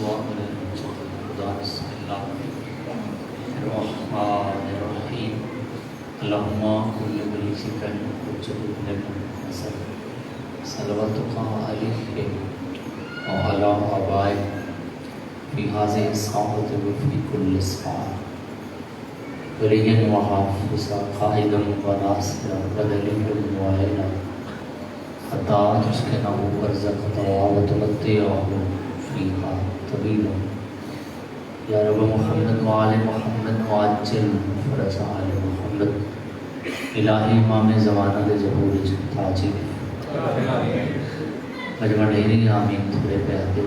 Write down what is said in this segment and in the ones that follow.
دعا کریں خدا بسم اللہ الرحمن الرحیم اللہم کل بریزک الحجر لنا حسن صلواتک علیہ وعلی آبائک فی هذه الساعة وفی کل ساعة ولیا وحافظا قائدا وناصرا ودلیلا وعینا حتی تسکنہ ارزقتا وتمتعہ فیہا طویلا یا رب محمد وآل محمد وعجل فرج آل محمد الہی امام زمانہ دے ظہور تاجر مجمع ڈھیری آمین تھوڑے پہتے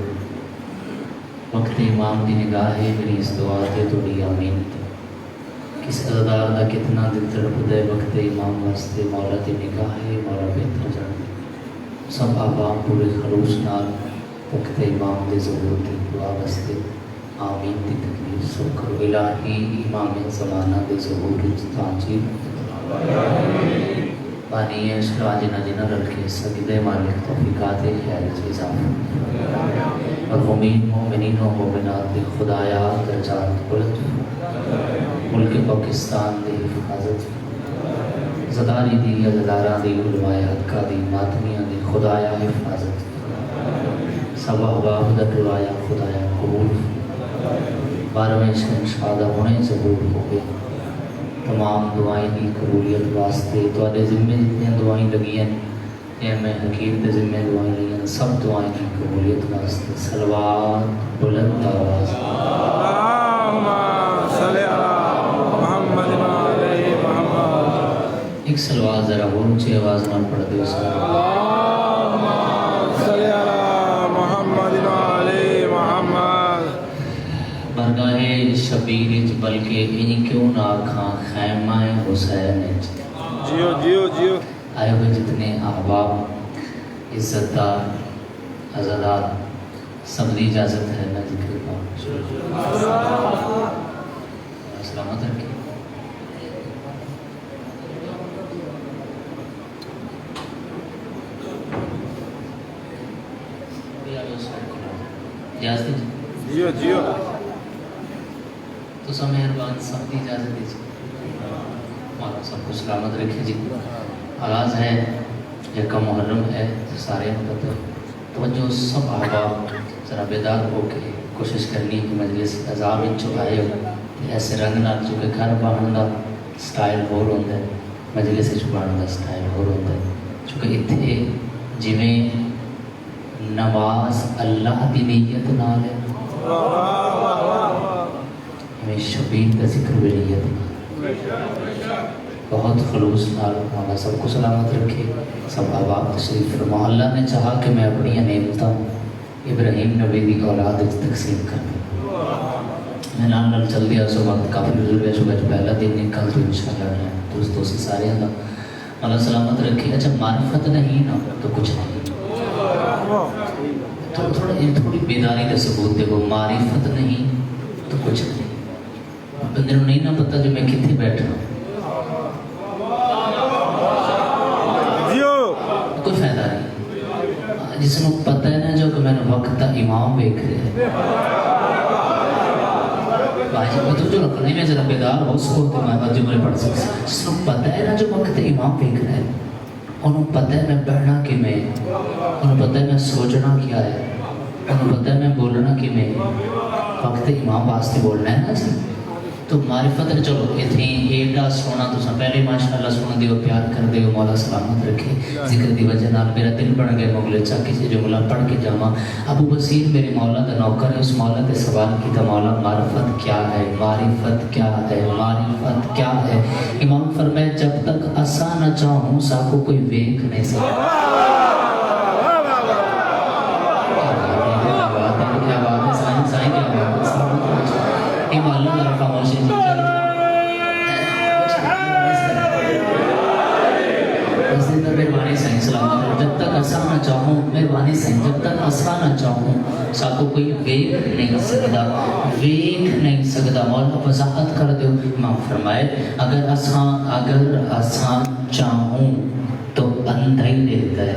وقت امام دی نگاہ ہے میری اس دعا دے توڑی آمین کس عزدار دا کتنا دل تڑپ دے وقت امام واسطے مولا دی نگاہ ہے مولا بہتر جان سب آبام پورے خلوص نال وقت امام دے ظہور دی دعا واسطے آمین دی تکبیر سب کرو الہی امام زمانہ دے ظہور تاجر بانی اشرا جنا جنا رلکے سجدہ مالک توفیقات خیر اضافہ مرحومین مومنین و مومنات دے خدایا درجات بلند ملک پاکستان دے حفاظت زداری دی ازداران دی علماء حدقہ دی ماتمیاں دی خدایا حفاظت سب احباب دا ٹورایا خدایا قبول بارہویں شہنشاہ ہونے ضرور ہو گئے تمام دعائیں دی قبولیت واسطے تو آدھے ذمہ جتنے دعائیں لگی ہیں یہ میں حکیم دے ذمہ دعائیں لگی ہیں سب دعائیں دی قبولیت واسطے صلوات بلند آواز اللہم صلی علی محمد علیہ محمد ایک صلوات ذرا اونچی آواز نہ پڑھ دے اللہم صلی علی محمد علیہ محمد برگاہ شبیر بلکہ انہی کیوں نہ آکھاں خیمہ حسین جیو جیو جیو آئے ہوئے جتنے احباب عزت دار عزدار سب دی اجازت ہے میں ذکر پاؤں سلامت رکھیں اجازت جیو جیو تو سب مہربان سب کی اجازت دیجیے مولا سب کو سلامت رکھے جی آغاز ہے یکم محرم ہے سارے پتہ توجہ سب احباب ذرا بیدار ہو کے کوشش کرنی کہ مجلس عذاب چکائے ہو ایسے رنگ نہ چکے گھر باہن کا سٹائل ہو ہوتا ہے مجلس چکان کا سٹائل ہو ہوتا ہے چونکہ اتنے جویں نماز اللہ دی نیت نال ہے ہمیں شبیر کا ذکر بھی نیت بہت خلوص نال مولا سب کو سلامت رکھے سب احباب تشریف فرما اللہ نے چاہا کہ میں اپنی نعمتوں ابراہیم نبی کی اولاد تقسیم کر دوں میں نام نال چل دیا سو وقت کافی بزرگ ہے صبح پہلا دن نکل تو انشاءاللہ ہے دوستوں سے سارے اندر مولا سلامت رکھے اچھا معرفت نہیں نا تو کچھ نہیں تھوڑی بیداری کا ثبوت دے وہ معرفت نہیں تو کچھ نہیں بندے کو نہیں نہ پتا جو میں کتنے بیٹھ رہا ہوں کوئی فائدہ نہیں جس کو پتہ ہے نا جو کہ میں نے وقت تا امام بیک رہے ہیں باجی کو تو جو رکھنے میں ذرا بیدار ہو سکو تو میں بات جملے پڑھ سکتا جس کو پتہ ہے نا جو وقت امام بیک رہے ہیں انہوں پتہ ہے میں پڑھنا کہ میں انہوں پتہ ہے میں سوچنا کیا ہے انہوں پتہ ہے میں بولنا کہ میں وقت امام واسطے بولنا ہے نا جی تو معرفت چلو اتنی ایڈا سونا تو پہلے ماشاءاللہ سونا دیو پیار کر دیو مولا سلامت رکھے ذکر دی وجہ نال میرا دل بن گیا مغلے چاہ کسی جملہ پڑھ کے جاما ابو بصیر میرے مولا دا نوکر ہے اس مولا دے سوال کی تا مولا معرفت کیا ہے معرفت کیا ہے معرفت کیا ہے امام فرمائے جب تک اسا نہ چاہوں ساکو کوئی ویک نہیں سکتا کیا بات ہے سائن سائن کیا بات ہے امام اللہ خاموشی مہربانی سائن سلامت جب تک اسا نہ چاہوں مہربانی سائن جب تک اسا نہ چاہوں ساکو کوئی ویک نہیں سکتا مولا وضاحت کر دو امام فرمائے اگر اسا چاہوں تو اندھا ہی دیتا ہے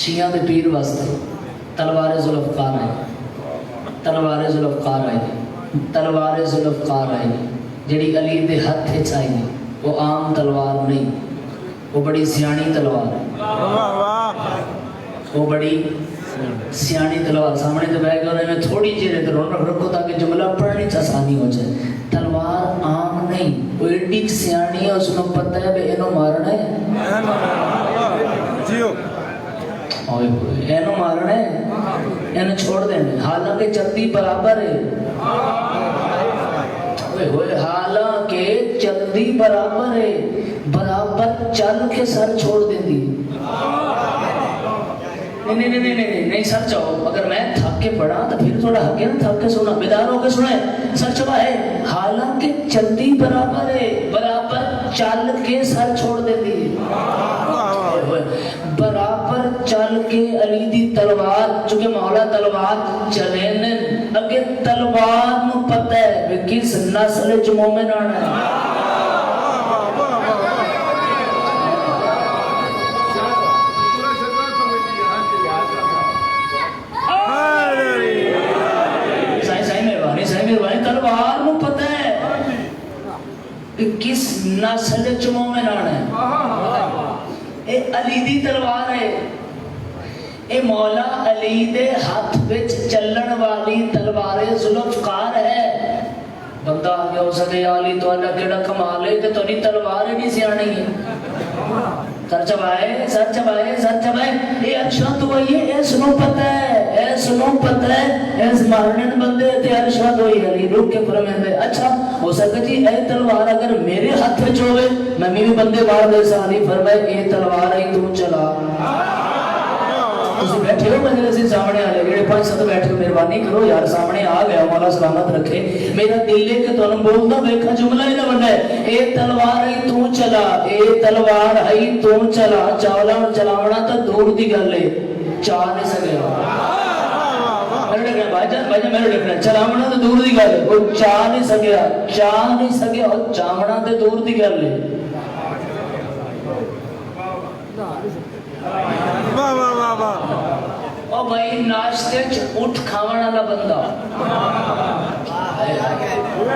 شیعہ دے پیر واسطے تلوار ذوالفقار ہے، تلوار ذوالفقار آئی، تلوار ذوالفقار آئی جڑی علی دے ہاتھ وچ آئی، وہ عام تلوار نہیں، وہ بڑی سیانی تلوار ہے، وہ بڑی سیانی تلوار سامنے تو بیٹھ گئے انہوں نے تھوڑی چیرے تو رکھو تاکہ جملہ پڑھنے سے آسانی ہو جائے۔ تلوار عام نہیں، وہ ایڈی سیانی ہے، اس کو پتہ ہے کہ انہوں مارنا ہے، انہوں مارنا ہے، انہوں چھوڑ دینے، حالانکہ چلتی برابر ہے، حالانکہ چلتی برابر ہے، برابر چل کے سر چھوڑ دیں دی۔ نہیں سر چاہو، اگر میں تھک کے پڑھا تو پھر تھوڑا حق ہے نا، تھک کے سنا، بیدار ہو کے سنیں، سر چبا ہے، حالانکہ چلتی برابر ہے، برابر چل کے سر چھوڑ دیں دی، برابر چل کے علی دی تلوار، چونکہ مولا تلوار چلین اگر تلوار نو پتہ ہے کہ کس نسل چ مومن آنا ہے، تلوار نو پتہ ہے کہ کس نسل چ مومن آنا ہے، اے علی دی تلوار ہے، اے مولا علی دے ہاتھ وچ چلن والی تلوار ذوالفقار ہے۔ بندہ آگیا ہو سکے یا علی تو اللہ کیڑا کمال ہے کہ تیری تلوار ہی نہیں سیانی ہے، سر چبائے سر چبائے سر چبائے، اے اچھا تو وہی ہے، اے سنو پتہ ہے، اے سنو پتہ ہے، ایس مارنن بندے تے ارشاد ہوئی علی روک کے فرمیندے اچھا ہو سکتا جی اے تلوار اگر میرے ہاتھ وچ ہوئے میں بھی بندے مار دے ساری فرمائے اے تلوار ہی تو چلا۔ تسی بیٹھے ہو مجلس سے سامنے آلے گئے 5-7 بیٹھے ہو، مہربانی کرو یار سامنے آ گیا مولا سلامت رکھے، میرا دل ہے کہ تو انہوں بولتا بیکھا جملہ ہی نہ بننا ہے، اے تلوار ہی تو چلا، اے تلوار ہی تو چلا، چاولا چلاونا تو دور دی گل ہے، چاہ نہیں سکے بھائی جان میرے لکھنا ہے چلاونا تو دور دی گل ہے، وہ چاہ نہیں سکیا، چاہ نہیں سکیا اور چاہونا تو دور دی گل ہے۔ او بھائی ناشتے چ اٹھ کھاونا والا بندہ،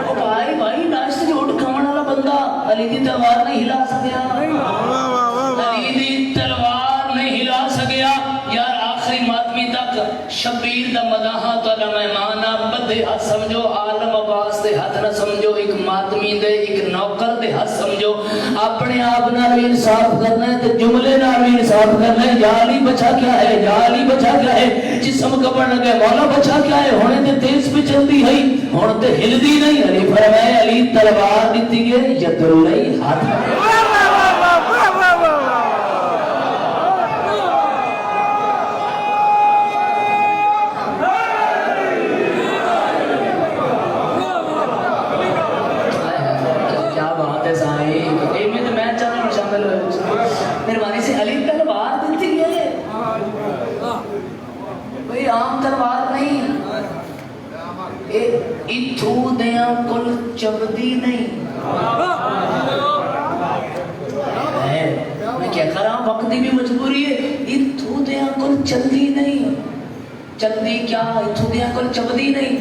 او بھائی ناشتے چ اٹھ کھاونا والا بندہ علی دی تلوار نہیں ہلا سکیا، علی دی تلوار نہیں ہلا سکیا یار، آخری ماتمی تک شبیر دا مداحہ تو اللہ مہمانہ بدے ہاتھ سمجھو، عالم عباس دے ہاتھ نہ سمجھو، ایک ماتمی دے ایک نوکر دے ہاتھ سمجھو، اپنے آپ نہ بھی انصاف کرنا ہے تو جملے نہ بھی انصاف کرنا ہے، یا علی بچا کیا ہے، یا علی بچا کیا ہے، جسم کبڑ لگے مولا بچا کیا ہے، ہونے تے تیز پہ چلتی ہے ہونے تے ہل دی نہیں، علی فرمائے علی تلوار دیتی گئے ید اللہ ہاتھ مہربانی سے علی تلوار دیتی ہے، کوئی عام تلوار نہیں، اتھو دیاں کل چبدی نہیں، میں کیا کرا وقت بھی مجبوری ہے، اتھو دیاں کل چلدی نہیں، چلدی کیا اتھو دیاں کل چبدی نہیں،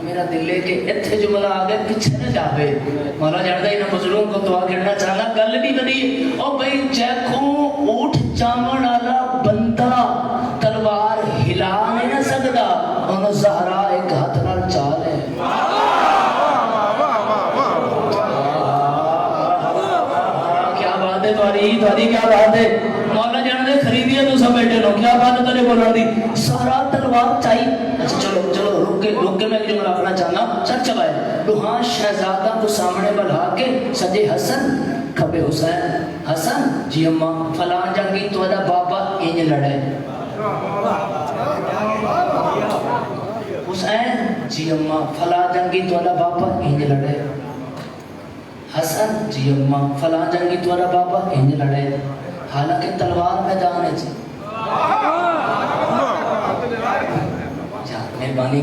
میرا دل ہے کہ اتھے جملہ آگے پچھے نہ جاوے، مولا جاندہ ہی نہ بزرگوں کو دعا کرنا چاہنا گل بھی بنی، او بھئی جیکھوں اٹھ چامن آلا بندہ تلوار ہلا نہیں نہ سکتا، انہوں زہرا ایک ہاتھ نال چال ہے، کیا بات ہے تمہاری کیا بات ہے، مولا جاندہ خریدیا تو سب بیٹھے لو، کیا بات ہے تنے بولن دی، سارا تلوار چاہیے، اچھا چلو رک کے میں جملہ رکھنا چاہنا، سر چبائے روحان شہزادہ کو سامنے بلھا کے سجے حسن کھبے حسین، حسن جی اماں فلان جنگی تو ادا بابا انج لڑے، حسین جی اماں فلان جنگی تو ادا بابا انج لڑے، حسن جی اماں فلان جنگی تو ادا بابا انج لڑے، حالانکہ تلوار میدان ہے جی، مہربانی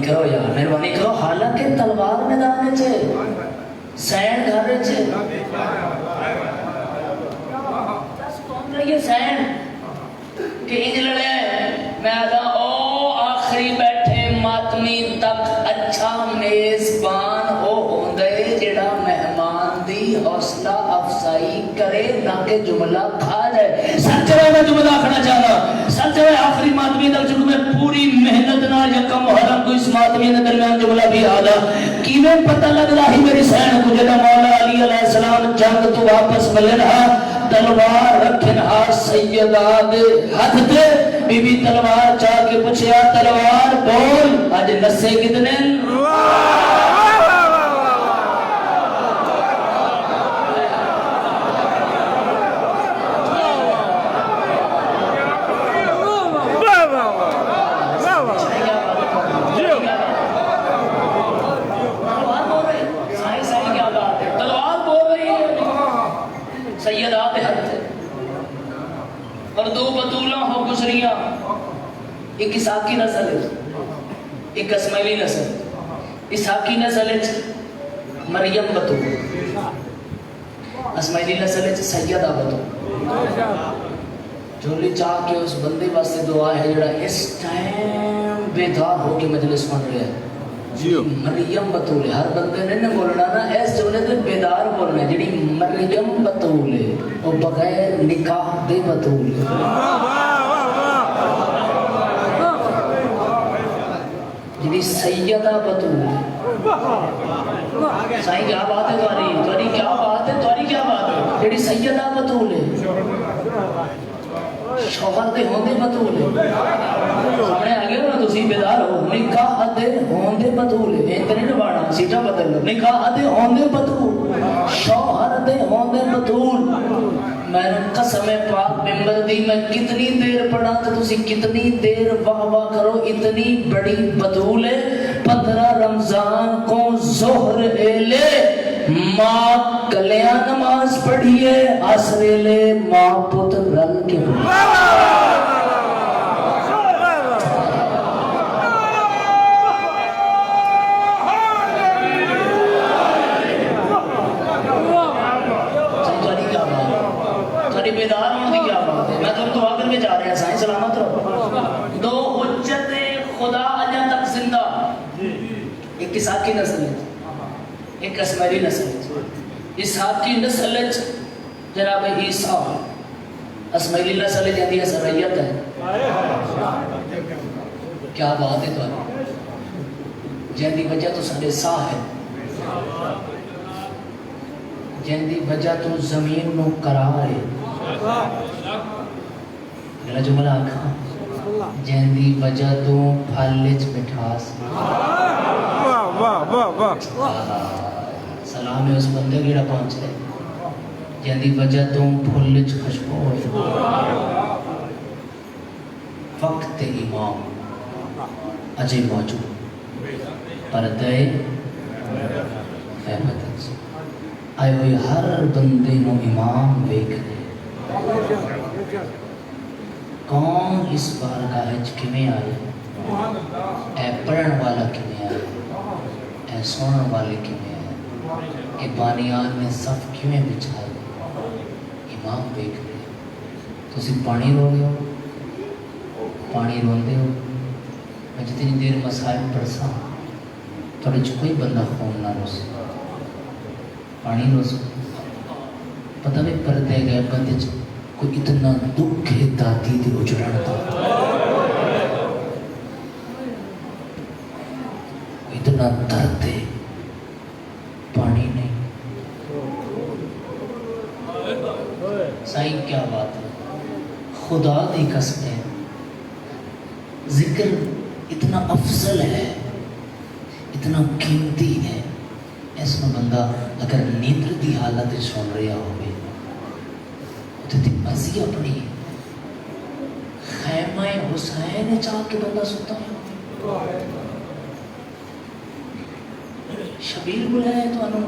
کرو حالانکہ تلوار میدان چھے سین گھر چھے حسین کہ انج لڑیا ہے میں آدھا او آخری بیٹھے ماتمی تک اچھا میزبان ہو ہوندے جڑا مہمان دی حوصلہ افزائی کرے نہ کہ جملہ کھا جائے. سچ ہے میں جملہ آخنا چاہتا سچ ہے آخری ماتمی تک چکو میں پوری محنت نہ یکم محرم کو اس ماتمی کے درمیان جملہ بھی آدھا کیویں پتہ لگ رہا ہی میری سین کو جدا مولا علی علیہ السلام جنگ تو واپس ملن ہا تلوار رکھن ہا سیدہ دے ہاتھ تے بی بی تلوار چاہ کے پوچھیا تلوار بول آج نسے کتنے اور دو بطولہ ہو گزریاں ایک اسحاقی نسل ہے ایک اسماعیلی نسل. اسحاقی نسل ہے مریم بطول اسماعیلی نسل ہے سیدہ بطول. جھولی چاہ کے اس بندے واسطے دعا ہے جڑا اس ٹائم بیدار ہو کے مجلس بن رہا ہے مریم بطول. ہر بندے نے بولنا نا اس جملے تے بیدار بولنا جڑی مریم بطول ہے وہ بغیر نکاح دے بطول ہے. جڑی سیدہ بطول ہے سائیں کیا بات ہے تمہاری کیا بات ہے تمہاری کیا بات ہے جڑی سیدہ بطول ہے شوہر دے ہوندے بطول ہے سامنے آگے ہو نا تسی بیدار ہو نکاح دے ہوندے بطول ہے اتنے نبانا سیٹا بدل لو نکاح دے ہوندے بطول شوہر دے ہوندے بطول. میں نے قسم پاک ممبر دی میں کتنی دیر پڑھا تو تسی کتنی دیر واہ واہ کرو اتنی بڑی بطول ہے. 15 رمضان کو ظہر ایلے ماں کلیاں نماز پڑھیے عصر ایلے ماں پتر رل کے بیدار ہونے کی کیا بات ہے. میں تم تو آگر کے جا رہے ہیں سائیں سلامت رہو. دو حجت خدا اجا تک زندہ ایک اسحاقی نسل ہے ایک اسماعیلی نسل ہے. اسحاقی نسل ہے جناب عیسیٰ اسماعیلی نسل ہے جہاں دی سریت ہے. کیا بات ہے تو جہاں دی وجہ تو سارے ساہ ہے جہاں دی وجہ تو زمین نو قرار ہے. میرا جملہ آکھا جہاں دی وجہ تو پھلچ مٹھاس سلام ہے اس بندے گیڑا پہنچ رہے جہاں دی وجہ تو پھلچ خوشبو ہوئے. وقت امام اجے موجود پردے خیبت آئے ہوئے ہر بندے نو امام ویک رہے. کون اس بارگاہ کمیں آئے اے پڑھن والا کمیں آئے اے سنن والے کمیں آئے کہ بانیان میں صف کمیں بچھائے امام ویک رہے. تو اسی پانی رو گئے ہو پانی روندے ہو. میں جتنی دیر مسائل پڑھسا تھوڑے کوئی بندہ خون نہ رو سکتا پانی روز پتہ نہیں پردے گئے بندے کوئی اتنا دکھ ہے دادی دے اجڑن دا اتنا درد ہے پانی نہیں. سائیں کیا بات ہے خدا دی قسم ہے ذکر اتنا افضل ہے اتنا قیمتی ہے. اس میں بندہ اگر نیندر دی حالت سن رہا ہوئے تو مزی اپنی خیمہ حسین چاہ کے بندہ ستا ہے. شبیر بلائے تو انہوں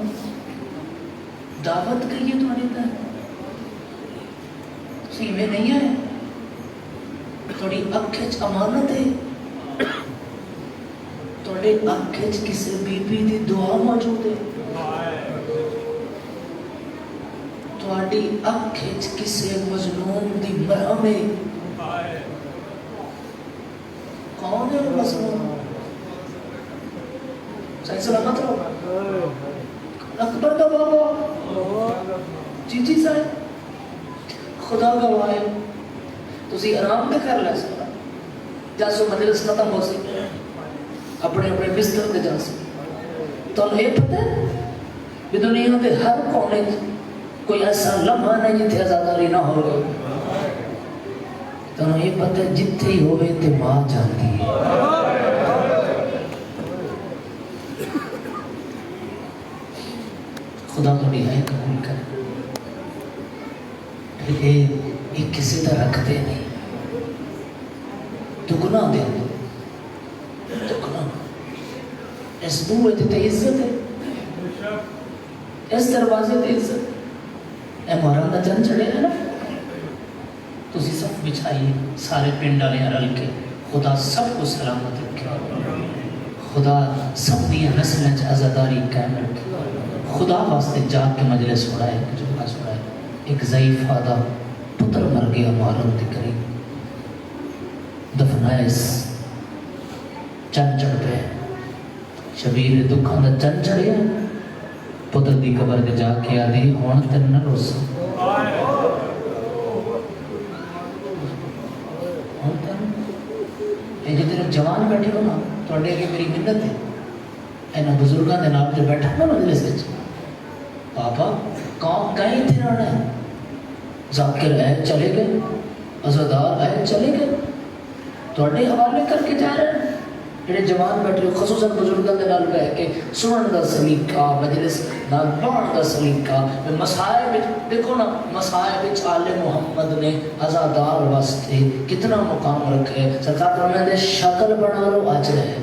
دعوت کریے تو انہوں نے سیوے نہیں ہے تھوڑی اکھچ امانت ہے تھوڑے اکھچ کسی بی بی دی دعا موجود ہے تھوڑی اکھ وچ کسے مظلوم دی مرہم ہے؟ کون ہے وہ مظلوم؟ صحیح سلامت رہو اکبر کا بابا جی جی صاحب خدا گواہ ہے تسی آرام تے کر لے سکتا جاسو مجلس ختم ہو سی اپنے اپنے بستر تے جا سی تو یہ پتہ ہے کہ دنیا کے ہر کونے کوئی ایسا لمحہ نہیں جتھے آزاداری نہ ہو گئی تو یہ پتہ ہے جتھے ہی ہوئے تے ماں جانتی ہے خدا تو ہے قبول کرے یہ کسی طرح رکھتے نہیں تو گناہ دے تو گناہ اس بوئے تے عزت ہے اس دروازے تے عزت اے محرم دا چند چڑھے ہیں نا تسی سب بچھائیے سارے پنڈ والے رل کے خدا سب کو سلامت رکھے خدا سب دیا نسل آزاداری قائم رکھے خدا واسطے جا کے مجلس اڑائے جمعہ اڑائے ایک ضعیف آدھا پتر مر گیا محرم دے قریب دفنائس چند چڑھ پہ شبیر دکھاں دا چند چڑھیا پتر دی قبر دے جا کے آدھی ہون تن نہ روسا ہون تن اے جتنے جوان بیٹھے ہو نا تو اڈے کہ میری منت ہے اینا بزرگاں دے نام جو بیٹھا نا مجلس وچ پاپا کام کہیں تھے رہنا ہے ذاکر ہے چلے گئے عزادار ہے چلے گئے تو اڈے حوالے کر کے جا رہے ہیں جڑے جوان بیٹھے خصوصاً بزرگاں دے نال بیٹھ کے سنن دا سلیقہ مجلس نال پڑھن دا سلیقہ مسائل وچ دیکھو نا مسائل وچ آل محمد نے عزادار واسطے کتنا مقام رکھے سرکار فرماتے ہیں شکل بنا لو اجر ہے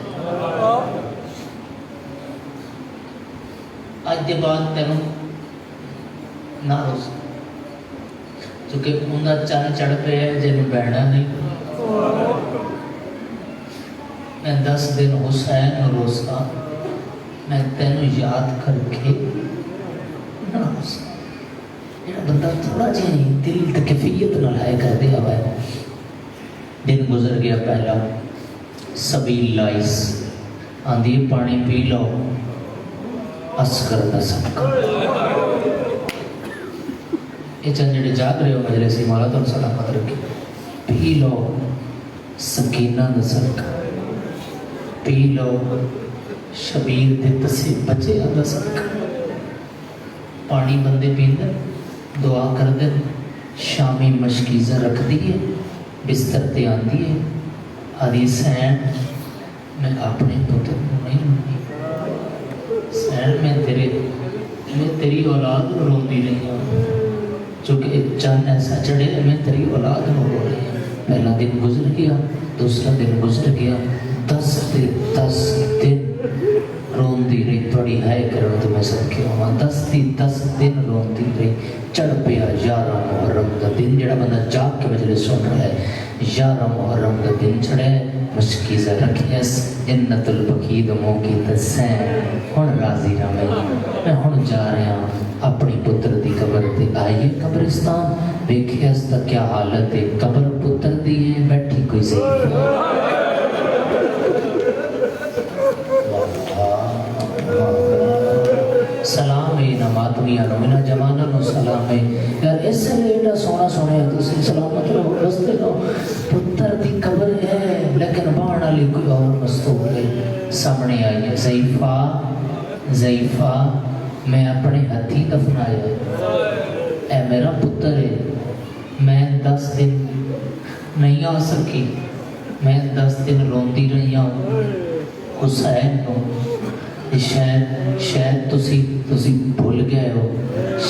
آج دے بعد تینوں نہ روز کیونکہ انہاں چند چڑھ پہ ہے جنہوں بیٹھنا نہیں میں 10 دن حسین روزہ میں تینوں یاد کر کے نہ روزہ یہ بندہ تھوڑا جہاں دل تکفیت نہ لائے کر دیا ہوا ہے دن گزر گیا پہلا سبیل لائس آندھی پانی پی لو اسکر دا صدقہ یہ چند جڑے جاگ رہے ہو مجلسی مولا تو سلامت رکھے پی لو سکینہ دا صدقہ پی لو شبیر دے تسے بچے دا صدقہ پانی بندے پیندے دعا کر دے شامی مشکیزہ رکھ دیئے بستر تے آندی ہے حدیث ہے میں اپنے پتر کو نہیں رونی سین میں تیری اولاد روندی رہی ہوں چونکہ ایک چند ایسا چڑھے میں تیری اولاد رو رہی ہوں پہلا دن گزر گیا دوسرا دن گزر گیا 10 دن روندی رہی تھوڑی ہے کرو تو میں سب کے ہوا 10 دن روندی رہی چڑھ پیا 11 محرم دا دن جڑا بندہ جاگ کے مجلس سن رہا ہے 11 محرم دا دن چڑھے مشکیزہ رکھیس جنت البقیع دموں کی تسین ہن راضی رہا میں ہن جا رہا اپنی پتر دی قبر تے آئیے قبرستان دیکھے اس تا کیا حالت ہے قبر پتر دی ہے بیٹھی کوئی زیادہ سلام ہے نماتمیاں نمینہ جمانہ نو سلام ہے یار اس سے لیٹا سونا سونے ہے تو سے سلامت رہو رستے رہو پتر دی قبر ہے لیکن بانا لی کوئی اور مستوب ہے سامنے آئی ہے ضعیفہ میں اپنے ہاتھی دفنایا اے میرا پتر ہے میں 10 دن نہیں آ سکی میں 10 دن روندی رہی ہوں حسین کو شاید تسی بھول گئے ہو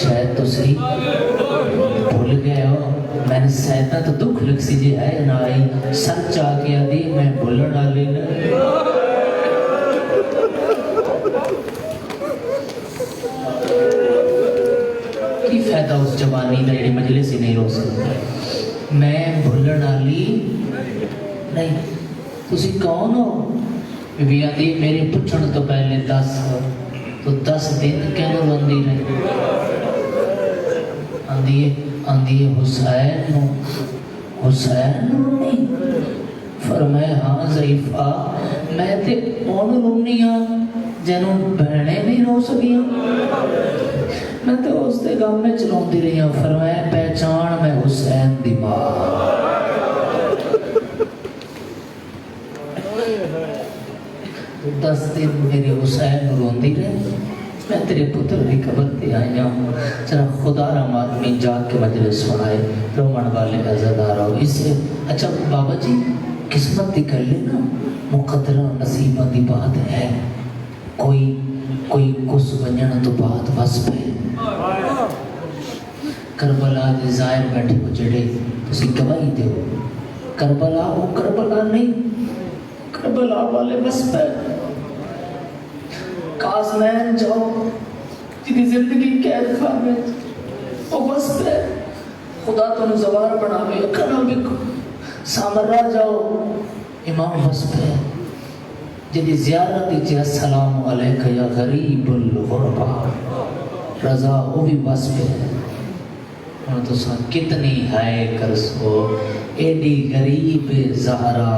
شاید تسی بھول گئے ہو میں نے سیدہ تو دکھ لگ سی جی ہے نہ آئی سچ آ گیا دی میں بھولن آلی کی فائدہ اس جوانی دا جڑی مجلس ہی نہیں رو سکتے میں بھولن آلی نہیں تسی کون ہو بی بی آدھی میری پچھن تو پہلے 10 تو 10 دن کہنے روندی رہی آندھی حسین نہیں فرمایا ہاں ضعیفہ میں تے اون رونی ہاں جنوں بہنے نہیں رو سکیاں میں تے اس دے غم میں چلاندی رہی ہوں فرمایا پہچان میں حسین دی ماں دس دن میرے حسین روندی رہے میں تیرے پتر دی قبر تے آئی ہوں ذرا خدا رحم آدمی جا کے مجلس سنائے رومن والے عزادار ہو اسے اچھا بابا جی قسمت دی کر لینا مقدرہ نصیبہ دی بات ہے کوئی کس بنجن تو بات بس پہ کربلا دے ظاہر بیٹھے ہو جڑے تسی گواہی دے ہو کربلا وہ کربلا نہیں کربلا والے بس پہ کازمین جاؤ جنہی زندگی قید خانے وہ بس پہ خدا تو نزوار بناوے اکھنا بکو سامرہ جاؤ امام بس پہ جنہی زیارت چی السلام علیکہ یا غریب الغربہ رضا وہ بھی بس پہ انہوں تو سن کتنی ہے کرسو ایڈی غریب زہرا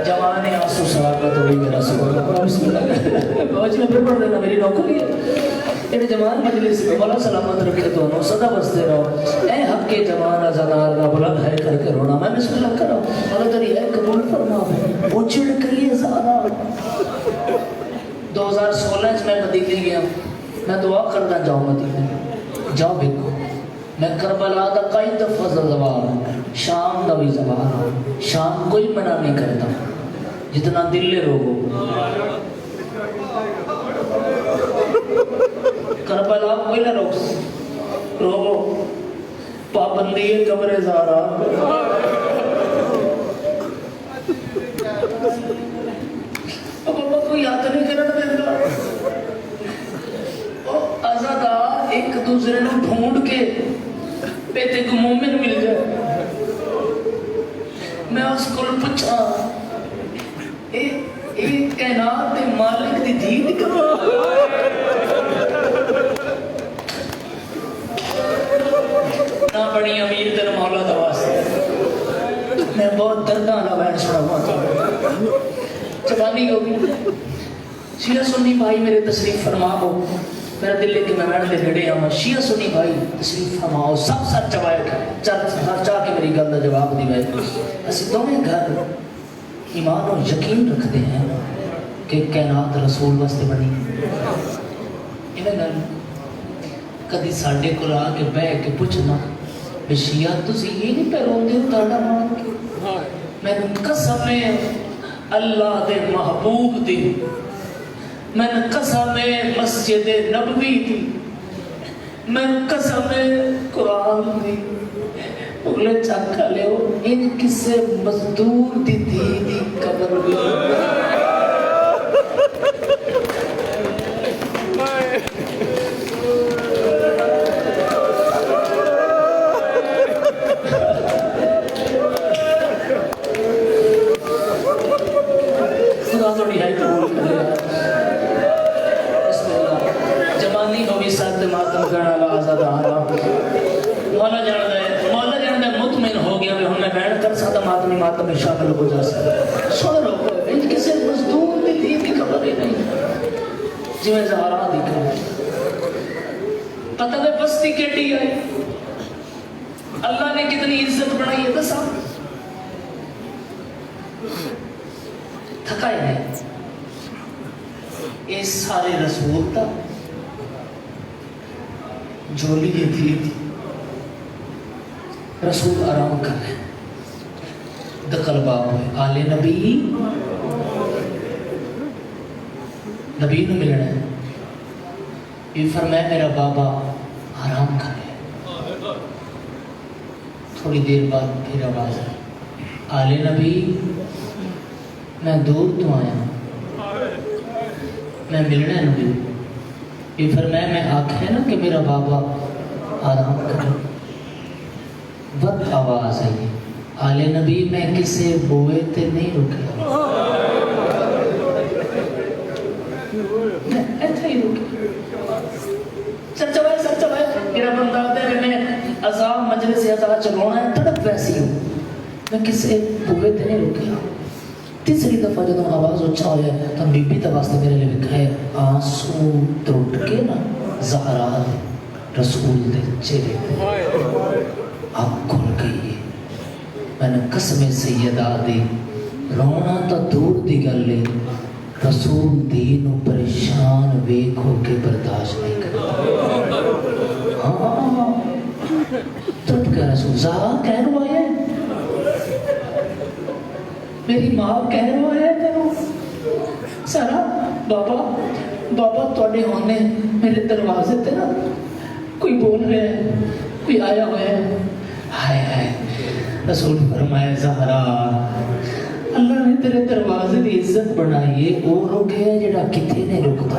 جوانے آنسو سلامت ہوئی میرا سکر بسم اللہ بہت میں پھر پڑھ دینا میری نوکری ہے ایڈے جوان مجلس میں مولا سلامت رکھے دونوں صدا بستے رہو اے حق کے جوان ازادار کا بلند ہے کر کے رونا میں بسم اللہ کرو مولا تری ہے قبول فرما وہ چڑ کریے زارا 2016 میں مدینے گیا میں دعا کرنا جاؤں مدینے جاؤ بھیکو میں کربلا دا کئی دفعہ زبان ہوں شام دا بھی زبان ہوں شام کوئی منع نہیں کرتا جتنا دل لے روگو کربلا کوئی نہ روگو پابندی قبر زارا اب ابا کو یاد نہیں کرنا دیتا ازادار ایک دوسرے نے ڈھونڈ کے پیتے کو مومن مل جائے میں اس کو پوچھا ایک کائنات دے مالک دی دید کرو نہ بڑی امیر دن مولا دواستے میں بہت دردہ نہ بہن سنا ہوا تھا جوانی ہوگی شیعہ سنی بھائی میرے تشریف فرما ہو میرا دل لے کے میں بیٹھ دے گھڑے ہوں شیعہ سنی بھائی تشریف فرماؤ سب سر چوائے چاہ کے میری گل دا جواب دی بھائی ایسے دونوں گھر ایمان اور یقین رکھتے ہیں کہ کائنات رسول واسطے بنی انہیں گھر کدی ساڑھے کو آ کے بہ کے پوچھنا بے شیعہ تسی یہ نہیں پیرون دے اتارنا مان کے میں قسم اللہ دے محبوب دی میں قسم مسجد نبوی دی میں قسم قرآن دی اگلے چاکا لے ہو ان کسے مزدور دی دی قبر بھی خدا توڑی ہے قبول کرے جمانی ہوئی ساتھ ماتم کرنا لازہ دارا مولا جاندہ ہے مطمئن ہو گیا کہ ہم نے بیٹھ کر ساتھ ماتمی ماتم میں شامل ہو جا سکتے سن رہو ان کسی مزدور بھی دین کی خبر ہی نہیں جی میں زہرا دیکھا پتہ میں بستی کیٹی ہے اللہ نے کتنی عزت بڑھائی ہے بس تھکا ہی نہیں اس سارے رسول تھا جولی یہ تھی رسول آرام کر رہے دقل باب ہوئے آل نبی نبی نے ملنا ہے یہ فرمایا میرا بابا آرام کر رہے تھوڑی دیر بعد پھر آواز ہے آل نبی میں دور تو آیا میں ملنا ہے نبی یہ فرمایا میں آنکھیں نا کہ میرا بابا آرام کرے وقت آواز ہے آل نبی میں کسے بوئے تے نہیں رکھا ایتھے ہی رکے سچا بھائی میرا بندہ آتا ہے کہ میں عذاب مجلس عذاب چلانا ہے تڑپ ویسی ہوں میں کسی بوئے تے نہیں رکیا تیسری دفعہ جب آواز اچھا ہو جائے تو بی بی واسطے میرے لیے لکھا ہے آنسو ترٹ کے نا زہرا رسول دے چہرے آپ کھل گئی میں نے قسم سیدہ دی رونا تو دور دی گل لے رسول دین و پریشان ویک ہو کے برداشت نہیں کرتا ہاں ترٹ کے رسول زہرا کہہ رہا ہے میری ماں کہہ رہا ہے تیرو سارا بابا توڑے ہونے میرے دروازے تے نا کوئی بول رہے ہیں کوئی آیا ہوا ہے ہائے رسول فرمایا زہرا اللہ نے تیرے دروازے دی عزت بنائی ہے وہ رکے ہے جڑا کتے نہیں رکتا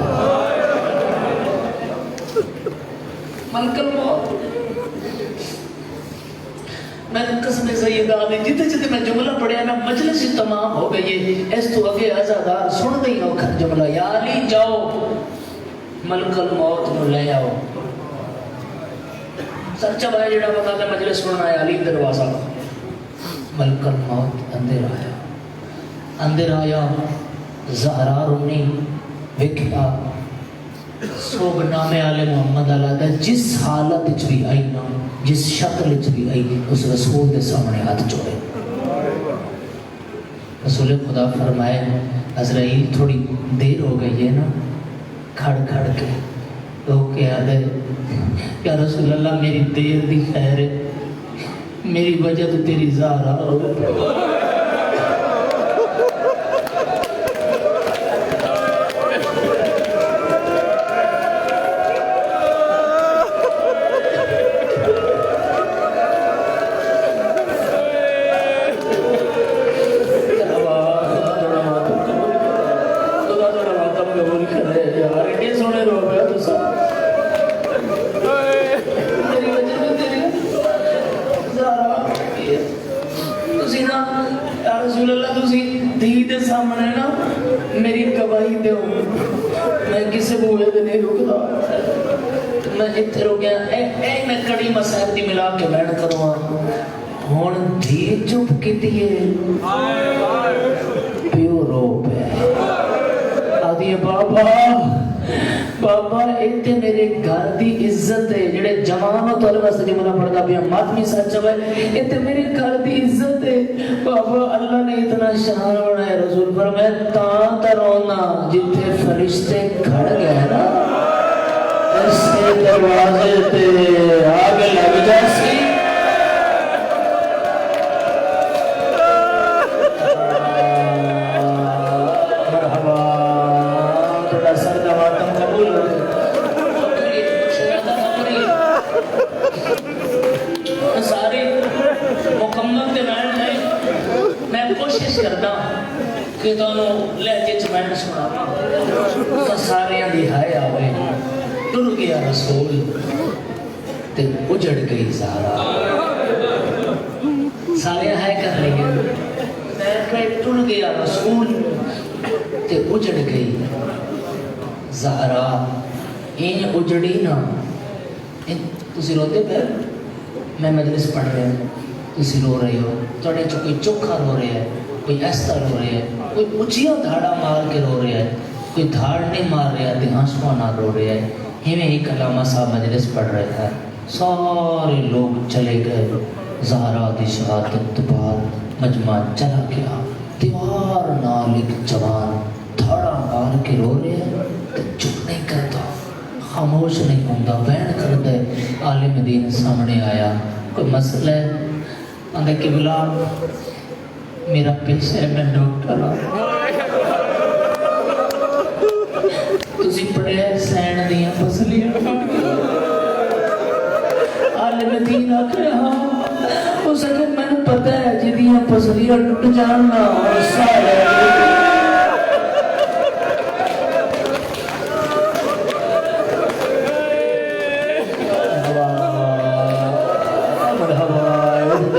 ملک الموت میں نے قسم سیدہ دی جتے میں جملہ پڑھیا نا مجلس ہی تمام ہو گئی ہے اس تو اگے عزادار سن دیں اوکھر جملہ یا علی جاؤ ملک الموت نو لے آؤ سچا بھائی جڑا بتا تھا مجلس سننا ہے علی دروازہ ملک الموت اندر آیا زہرا رونی وکھیا سوگ نامے آلے محمد علیہ جس حالت اچ بھی آئی نا جس شکل اچ بھی آئی اس رسول دے سامنے ہاتھ جوڑے رسول خدا فرمائے عزرائیل تھوڑی دیر ہو گئی ہے نا کھڑ کے تو کہا دے یا رسول اللہ میری دیر دی خیر ہے میری وجہ تو تیری زہرا ہو بابا ایتے میرے گھر دی عزت ہے جڑے جوان ہو تو اللہ سے جملہ پڑھتا بھی ہم ماتمی سچا ہے ایتے میرے گھر دی عزت ہے بابا اللہ نے اتنا شان بنایا رسول فرمایا تاں ترونا جتھے فرشتے کھڑ گئے نا ایسے دروازے تے آگ لگ جاسی کہ دونوں لہجے چمین سنا سارے دی ہائے آوے ٹر گیا رسول تے اجڑ گئی زہرا سارے ہائے کر لگے میں ٹر گیا رسول تے اجڑ گئی زہرا این اجڑی نا تسی روتے پھر میں مجلس پڑھ رہے ہیں تسی رو رہے ہو توڑے چو کوئی چوکھا رو رہے ہیں کوئی ایسا رو رہے ہیں کوئی اچھیا دھاڑا مار کے رو رہا ہے کوئی دھاڑ نہیں مار رہا ہے ہنسوا نہ رو رہا ہے ہمیں ہی کلامہ صاحب مجلس پڑھ رہے تھا سارے لوگ چلے گئے زہرا دی شہادت بعد مجمع چلا گیا دیوار نال ایک جوان دھاڑا مار کے رو رہے ہیں تو چپ نہیں کرتا خاموش نہیں ہوتا بین کرتا ہے عالم دین سامنے آیا کوئی مسئلہ ہے اندھے قبلہ میرا پیسہ ہے میں ڈاکٹر تسی پڑھے سین دیاں پسلیاں عالم دین آکھے ہاں اس اگر میں نے پتہ ہے جی دیاں پسلیاں ٹوٹ جاننا اور سارے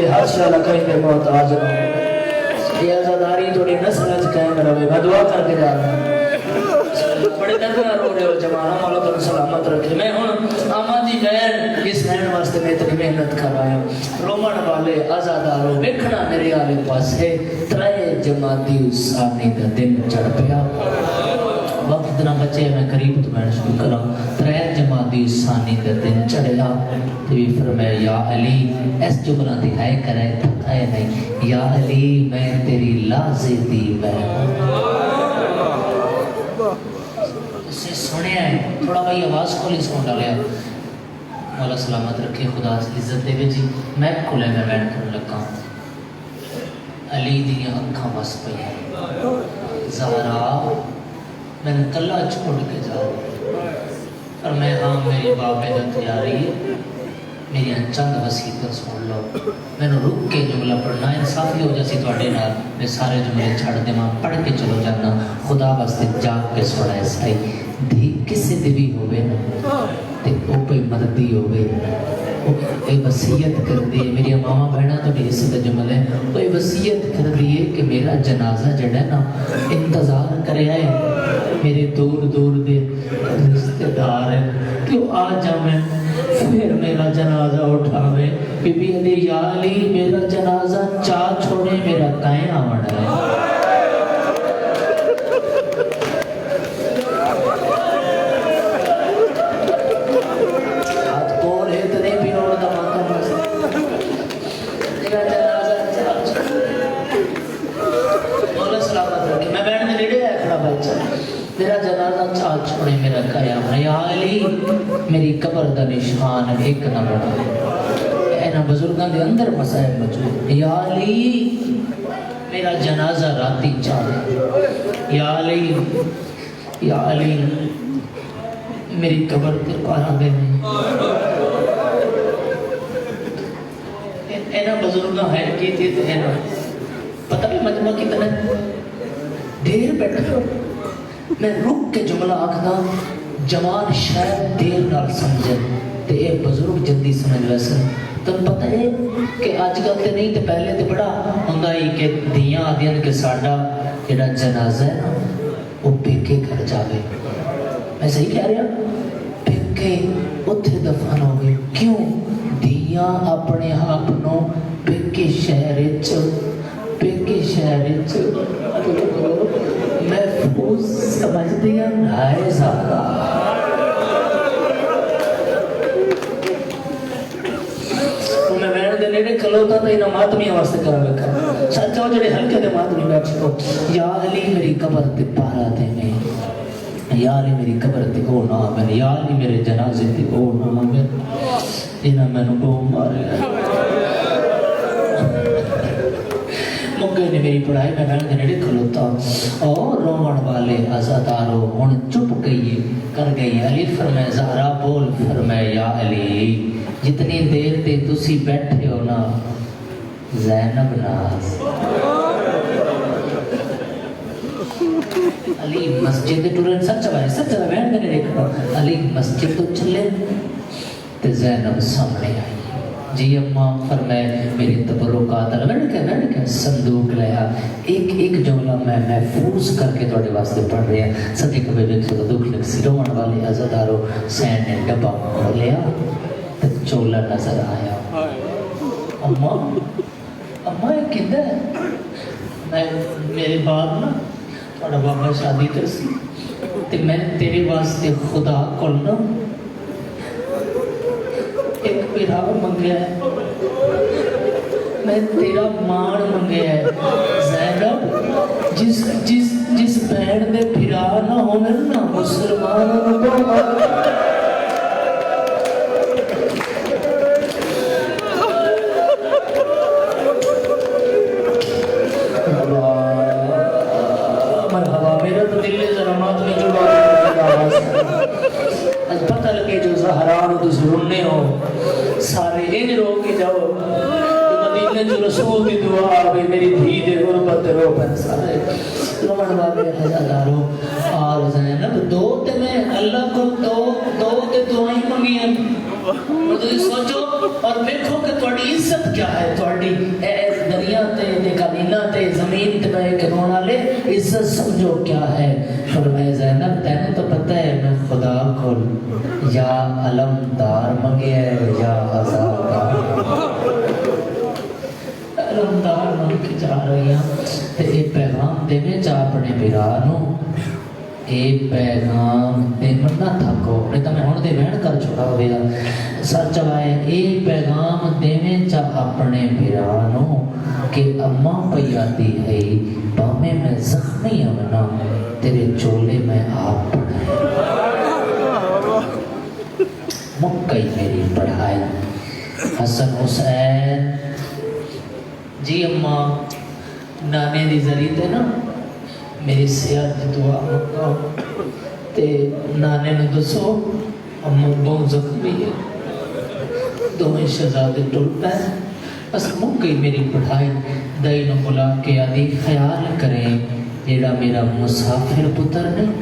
حاشا لکھائی میں محتاج نہ ہو یہ عزاداری تھوڑی نسل اچ قائم رہے میں دعا کر کے جا رہا ہوں بڑے درد نہ رو رہے ہو جمانا، مولا تمہیں سلامت رکھے. میں ہوں آما دی بہن اس بہن واسطے میں تک محنت کر رہا ہوں. رومن والے آزادارو ویکھنا میرے آلے پاسے ترے جماعتی ثانی دا دن چڑھ پیا. وقت نہ بچے میں قریب تو میں شروع کرا. ترے جماعتی ثانی دا دن چڑھیا تو بھی فرمایا یا علی اس جملہ دی ہے کرے تھکائے نہیں، یا علی میں تیری لازی دی بہن. اسے سنیا ہے تھوڑا بھائی آواز کھولی سن ڈالیا. مولا سلامت رکھے، خدا عزت دے جی. میں کھلے میں بیٹھ کر لگا علی دیا اکھاں بس پئی ہیں. زہرا میں نے کلا چھوڑ کے جا رہا اور میں ہاں میری بابے کا تیاری میری چند وسیعتیں سن لو. میں نے رک کے جملہ پڑھنا انصافی ہو جاسی تواڈے نال. میں سارے جملے چھڑ دیواں پڑھ کے چلو جانا. خدا واسطے جاگ کے سنا ہے سائی دھی کسے دی بھی ہوئے نا تے او کوئی مددی ہوئے اے وصیت کر دی. میری ماما بہنا تو بھی حصے کا جمل ہے. وہ اے وصیت کر دی کہ میرا جنازہ جڑا ہے نا انتظار کرے آئے میرے دور دور دے رشتہ دار ہیں کہ وہ آ جاویں پھر میرا جنازہ اٹھاوے. بی بی علی یا علی میرا جنازہ چاہ چھوڑے میرا کائیں آوڑا ہے. میرا جنازہ چال چھوڑے میرا قیام ہے. یا علی میری قبر دا نشان ایک نہ بڑھا. اینا بزرگاں دے اندر مسائل موجود. یا علی میرا جنازہ راتی چالے. یا علی یا علی میری قبر تے پارا دے نہیں. اینا بزرگاں ہے کی تھی تو اینا پتہ بھی مجمع کتنا دیر بیٹھا. میں رک کے جملہ آکھنا جوان شاید دیر نال سمجھے تے اے بزرگ جلدی سمجھ ویسے. تم پتہ ہے کہ آج کل تے نہیں تے پہلے تے بڑا ہوندا ہی کہ دیاں آدیاں کہ ساڈا جڑا جنازہ ہے نا وہ پیکے گھر جاوے. میں صحیح کہہ رہا پیکے اتھے دفن ہو گئے. کیوں دیاں اپنے آپ نو پیکے شہر محفوظ سمجھ دیا رائے زہرا. تو میں بیٹھ دے نیڑے کھلوتا تھا انہاں ماتمی واسطے کرا لکھا. سچاؤ جڑے ہلکے دے ماتمی بیٹھ سکو. یا علی میری قبر تے پارا دے میں. یا علی میری قبر تے او نا میں. یا علی میرے جنازے تے او نا میں. انہاں میں نو بو مارے مکے نے میری پڑھائی میں بیٹھ کے نیڑے کھلوتا. اور رومن والے آزادارو ہن چپ گئی کر گئی. علی فرمائے زہرا بول فرمائے یا علی جتنی دیر تے تسی بیٹھے ہو نا زینب ناز. علی مسجد ٹورن سچ ہے بیٹھ کے نیڑے کھلو. علی مسجد تو چلے تے زینب سامنے آئی. جی اماں فرمائے میری تبرکات لڑ کے صندوق لیا. ایک جملہ میں محفوظ کر کے تھوڑے واسطے پڑھ رہے ہیں. سدی کبھی دیکھ سکتا دکھ لگ سی. رومن والے عزادارو سین نے ڈبا کھولیا تو چولا نظر آیا. اماں یہ کدھا ہے؟ میں میرے بعد نا تھوڑا بابا شادی کرسی تو میں تیرے واسطے خدا کھولنا ایک پیرا منگیا ہے. میں تیرا مان منگیا ہے. زینب جس بہن دے پیرا نہ ہونے نا مسلمان مرحبا. میرا تو دل میں ظلمات میں جو آج پتہ لگے جو زہران تو ضرورنے ہو سارے ان رو کے جاؤ مدینے جو رسول دی دعا آوے میری دھی دے غربت رو پر سارے رومن والے ہزاروں. اور زینب دو تے میں اللہ کو دو تے دعائیں منگی ہیں. تو سوچو اور دیکھو کہ تھوڑی عزت کیا ہے. تھوڑی دریا تے کابینہ تے زمین تے بہ کے رونا لے عزت سمجھو کیا ہے. فرمایا زینب تینوں تو پتہ ہے میں خدا کو یا علمدار منگیا ہے یا آزادار. علمدار منگ کے جا رہی ہوں تے اے پیغام دے میں جا اپنے بیرانوں اے پیغام دے نہ تھکو نہیں تو میں ہن دے بہن کر چھوڑا ہویا. سچ ہے اے پیغام دے میں جا اپنے بیرانوں کہ اماں پیاتی ہے بامے میں زخمی امنا تیرے چولے میں آپ پڑھائے. مکئی میری پڑھائے. حسن حسین جی اماں نانے دی ذریعے تے نا میری صحت دی دعا منگاؤ تے نانے نے دسو اماں بہت زخمی ہے دونوں شہزادے ٹر پے بس مکئی میری پڑھائی. دائی نو بلا کے آدھی خیال کریں جیڑا میرا مسافر پتر نہیں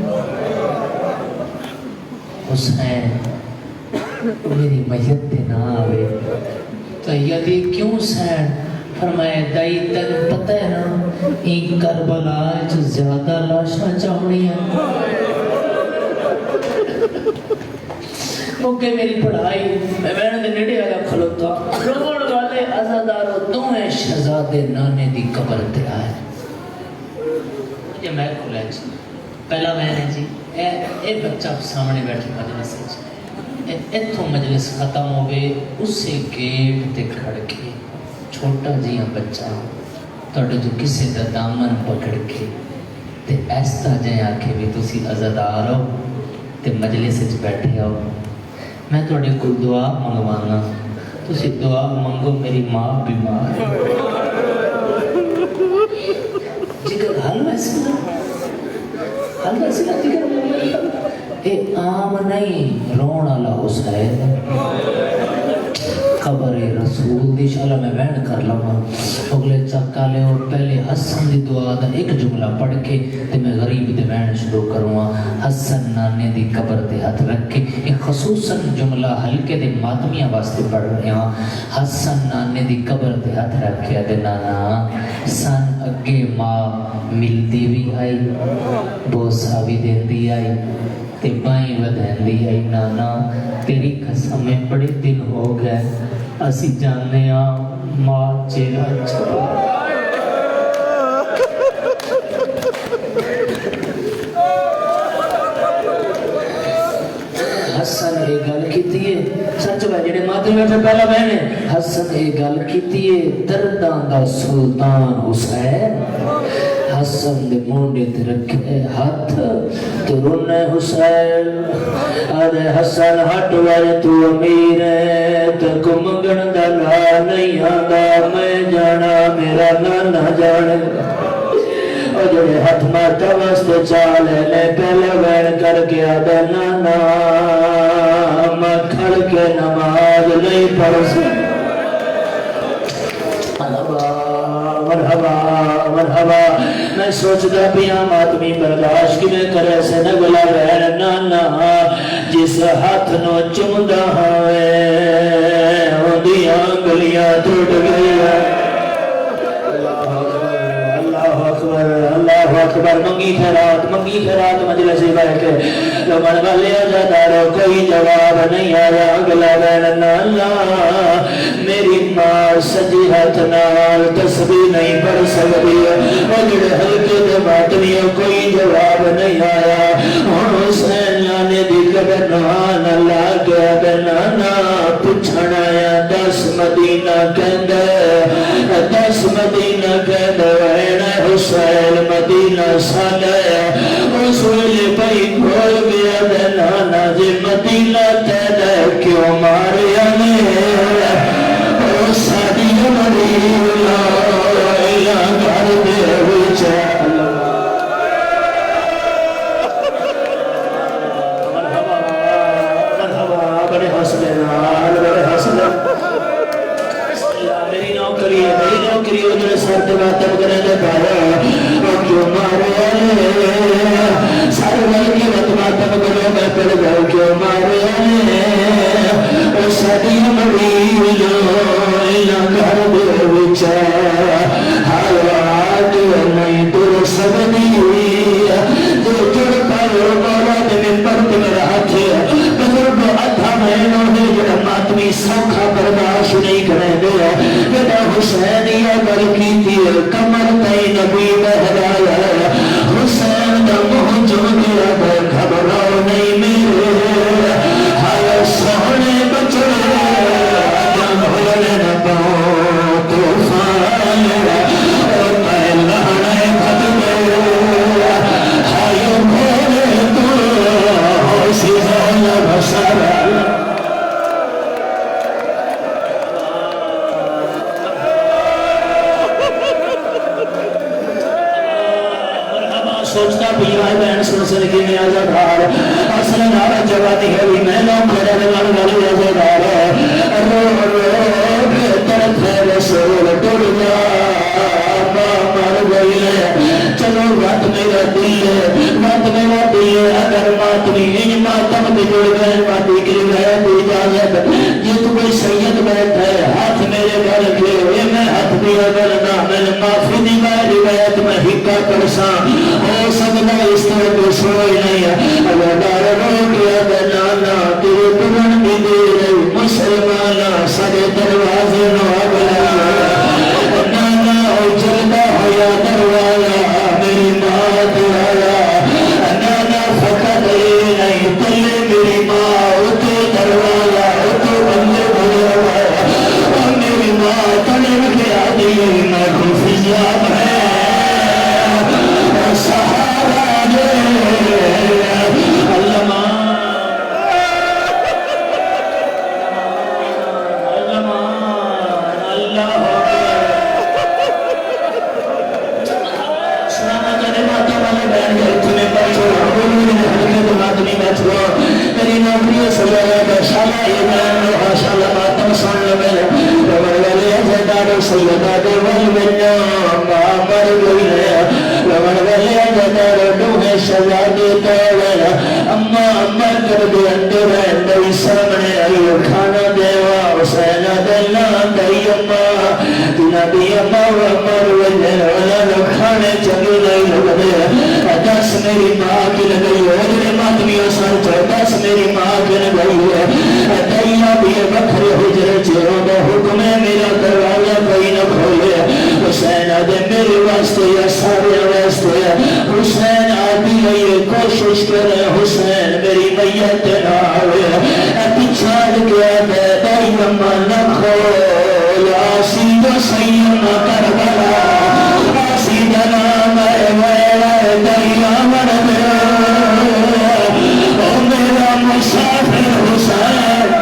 حسین میری میت دے نہ آوے. تو یادی کیوں سین فرمایا دائی تن پتہ ہے نا این کربلا جو زیادہ لاشاں چاہنی ہیں مکے میری پڑھائی میں بہن دے نیڑے آیا کھلوتا روڑ والے عزاداروں دوئے شہزادے نانے دی قبر تے آئے. یہ میں کھلا جی پہلا میں نے جی اے بچہ سامنے بیٹھے مجلس ہے اتھوں مجلس ختم ہوئے اسے گیٹ تے کھڑ کے چھوٹا جیاں بچہ توڑے جو کسے دا دامن پکڑ کے تے ایستا جائیں آکھے بھی تسی عزادار ہو تے مجلس وچ بیٹھے ہو میں توڑے کو دعا منگوانا تسی دعا منگو میری ماں بیمار ہے. جگر حال ویسے نہ جگر اے عام نہیں رونا لا حسین خبر رسول دی شاءاللہ میں بیان کر لوں. اگلے چکا لے اور پہلے حسن دی دعا دا ایک جملہ پڑھ کے تے میں غریب دے بیان شروع کروں. حسن نانے دی قبر تے ہاتھ رکھ کے ایک خصوصاً جملہ ہلکے دے ماتمیاں واسطے پڑھ رہے ہیں. حسن نانے دی قبر تے ہاتھ رکھ کے دے نانا سن اگے ماں ملتی بھی آئی بوسا بھی دیندی آئی تے بائیں ودھیندی آئی. نانا تیری قسم میں بڑے دن ہو گئے اسی جانے ماں چہرہ چھپا. حسن یہ گل کیتی ہے سچ بھائی جڑے ماتھے بیٹھے پہلا بہن حسن یہ گل کیتی ہے درداں دا سلطان حسین. حسن دے مونڈے تے رکھے ہاتھ تو رونے حسین ارے حسن ہٹ وائے تو امیر ہے تو کو منگن دا لا نہیں آگا میں جانا میرا نانا جانے. اور جڑے ہاتھ مارتا واسطے چالے لے پہلے وین کر کے آدھا نانا میں کھڑ کے نماز نہیں پڑھ سکتا. مرحبا مرحبا میں سوچتا پیا ماتمی برداشت کی میں کرے سے نگلا بہن نانا جس ہاتھ نو چمدہ ہوئے اندیاں گلیاں ٹوٹ گئی. اللہ اکبر منگی خیرات مجلس بیٹھ کے لمن والے عزاداروں کوئی جواب نہیں آیا. اگلا بہن اللہ میری ماں سجی ہاتھ نال تسبیح نہیں پڑھ سکتی اور جڑے ہلکے دے ماتمیوں کوئی جواب نہیں آیا. ہن حسین نانے دی قبر نال اللہ کے نانا پوچھن آیا 10 مدینہ کہندا 10 مدینہ کہندا حسین مدینہ سالا اس ویلے پئی کھول گیا دے نانا جی مدینہ تیرے کیوں ماریا نے ساری مدینہ گھر دے وچ مرحبا بڑے حوصلے نال بڑے حوصلے میری نوکری ادھر سر تے ماتم کرے دے پایا کیوں مارے سر مل کے ماتم کرے میں پڑ گئے کیوں مارے ساری مدینہ گھر دے وچ حالات نہیں سوکھا برداشت نہیں کریں گے بیٹا حسین یا گل کی کمر تئی نبی بہرایا حسین دا منہ جو گیا گھبراؤ نہیں میرے ہائے سونے بچڑے جان بھول نہ پاؤ طوفان اور میں لہڑے بھد گئے ہائے میرے تو سیزان بسارا سوچتا بھی آئے بہن سن کی میں آزادار اصل نارا جوانی ہے بھی میں نام کھڑے لگن والی آزادار رو رو بہتر تھے رسول ٹوڑ جا مر گئی ہے چلو وقت میرا دل ہے وقت میرا دل ہے اگر ماتمی ان ماتم بھی جڑ گئے ماتی کی گئے تو اجازت یہ تو کوئی سید بیٹھ ہے ہاتھ میرے گھر کے یہ میں ہاتھ بھی اگر نہ میں معافی دی میں روایت میں ہکا کرساں ہو سکتا اس طرح کو سوئی نہیں ہے اگر دار رو کیا بنانا تیرے پرن بھی دے رہی مسلمانا سارے دروازے نو اگلا نانا ہو جلدہ ہو یا دروازہ میری ماں دعایا نانا فقط یہ نہیں تلے میری ماں اتو دروازہ اتو بندے دروازہ میری ماں تلے کے آدھی میں خفیاب ہے سہارا دے علماء اللہ سنانا جانے ماتا والے بہن گئے تمہیں بیٹھو بولی نے حرکت ماتمی بیٹھو میری نوکری سجایا شالا یہ بہن شالا ماتم سن لے رول والے ازدار سیدہ دے والمنہ مر گئی ہے رول والے ازدار ڈوہے شہزادی توڑا اما اما کر دے اندر اندر سامنے آئی کھانا دیوا حسین دلنا دائی اما نبی اما و امر وجن ولن کھانے چلی نہیں لگے دس میری ماں کی لگئی ہے اجرے ماتمی اثر چاہ دس میری ماں کی لگئی ہے دائیہ بھی بکھر حجر چیروں دا حکم میرا دروازہ کوئی نہ کھولے حسین آدھے میرے واسطے یا سارے واسطے حسین آدھی لئے کوشش کرے حسین میری میت نہ آوے پچھاڑ گیا دے دائی اما نہ کھول آسیدہ سیدہ کربلا آسیدہ نام اے میرا دائی آمن دے او میرا مسافر حسین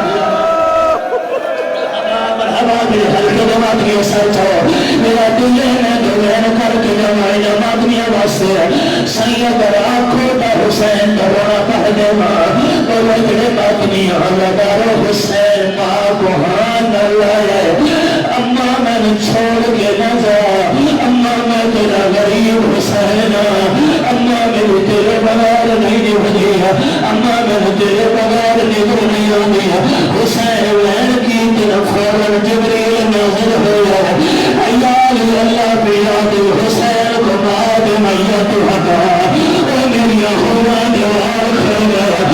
مرحبا میرے حلقے جماعت کی اثر چاہو میرا دلے میں دلین کر کے جماعی جماعت میں واسطے سید آنکھوں دا حسین درونا پہدے ماں تو وجڑے باتنی اللہ دارو حسین ماں کو ہان اللہ ہے اما میں چھوڑ کے نہ جا اما میں تیرا غریب حسین اما میں تیرے بغیر نہیں نبھدی اما میں تیرے بغیر نہیں ہوگی حسین وین کی طرف فوراً جبریل نازل ہوا ایال اللہ بیاد حسین کو بعد میت حقا او میری ہوا دیوار خیر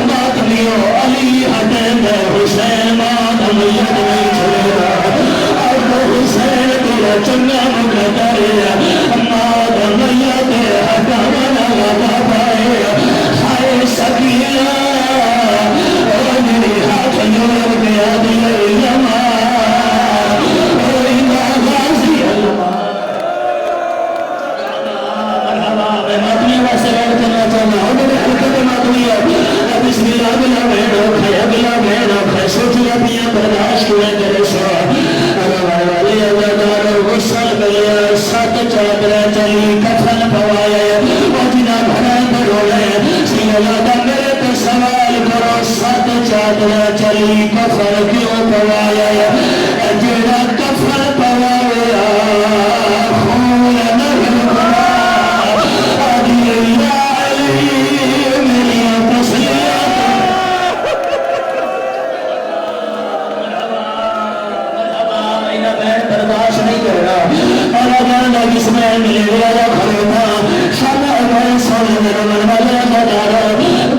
ماتمیو علی حدین حسین مات میت نہیں چھلے گا اب حسین تیرا چنگا مقدر مات میت حقا منا لگا پائے خائے سکینہ او میری ہاتھ نور بیاد علماء برداشت ہوئے کرے سو اگر والے ازادار غسل ملے سات چادر چلی کفن پوائے وجنا بھرا دروڑے سیلادہ میرے تو سوال کرو سات چادر چلی کفن کیوں پوائے جڑا کفن پوائے خون نگر بڑا آدھی اللہ علی میری تسلیت برداشت نہیں کرنا اور جانا کس میں ملے گیا خریدا شالا بھائی سونے درمن والا مدارا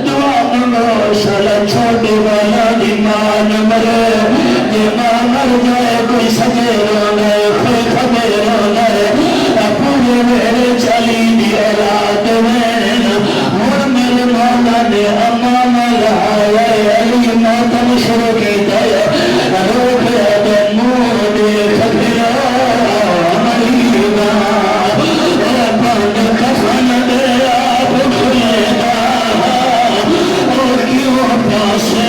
دعا منگو شالا چھوٹی والا دیمان مرے ماں مر جائے کوئی سجے رونا کوئی کھبے رونا پورے میرے چلی دی اولاد میں ہوں میرے مولا نے اما ملایا علی ماتم شروع کیتا روک دے منہ دیکھ گیا علی بند کفن دے آپ کھلے گا اور کیوں پاسے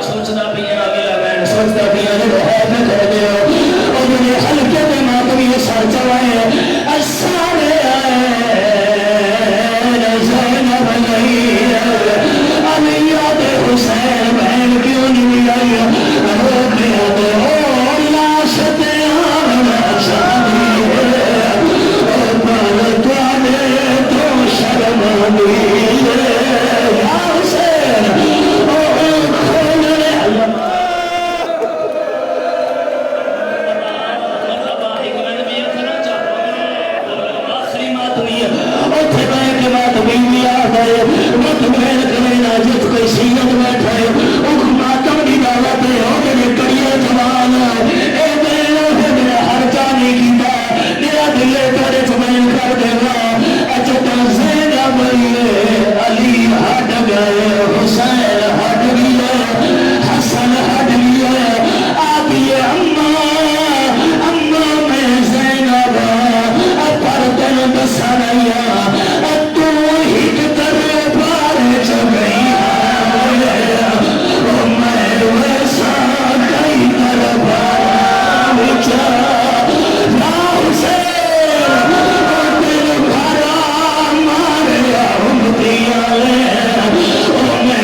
سوچنا پیا اگلا بینڈ سوچتا پیا جو ہے میں کر دے اور میرے حلقے میں ماتم یہ سر چوائے سارے آئے زینب نہیں علی یاد حسین بہن کیوں نہیں آئی روک یاد ہو لاش تیار شادی ہے پر توانے تو شرم دی یا حسین کھول لے علی ہٹ گئے حسین ہٹ گیا حسن ہٹ گیا آپ یہ اما میں زینب پر تن دسنیا تو ہی کتر پار چگئی میں ویسا کئی طرف بچا میں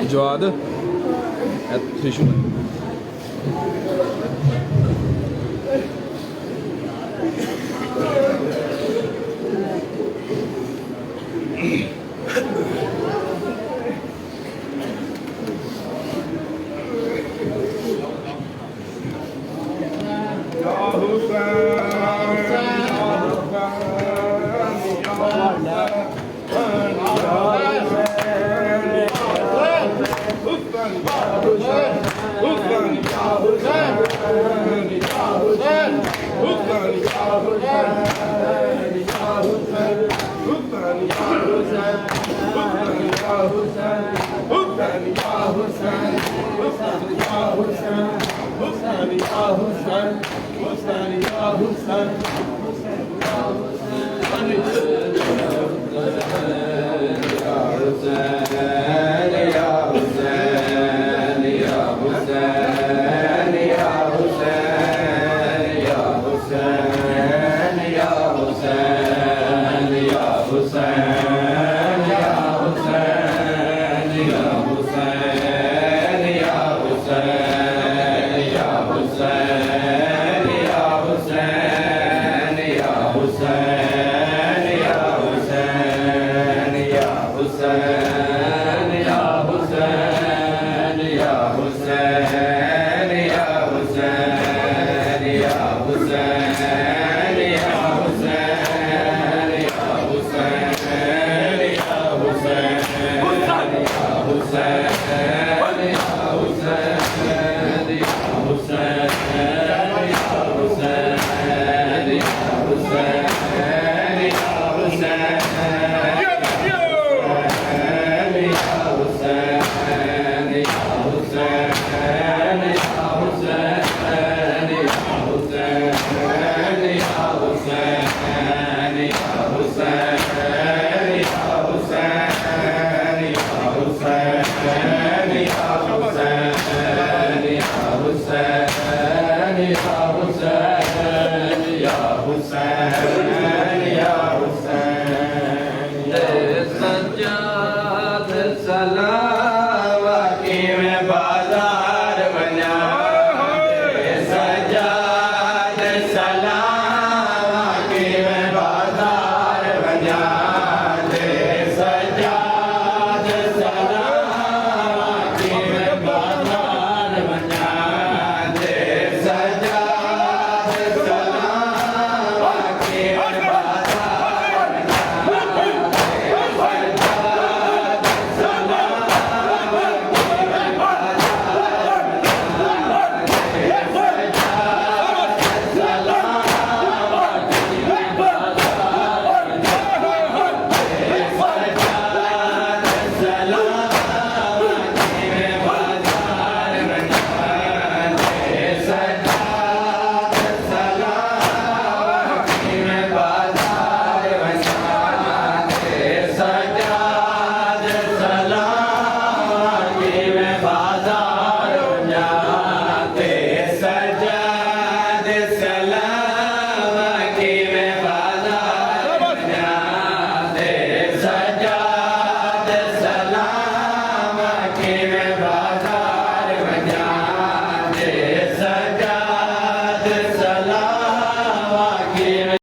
جواد ٹشو Hussein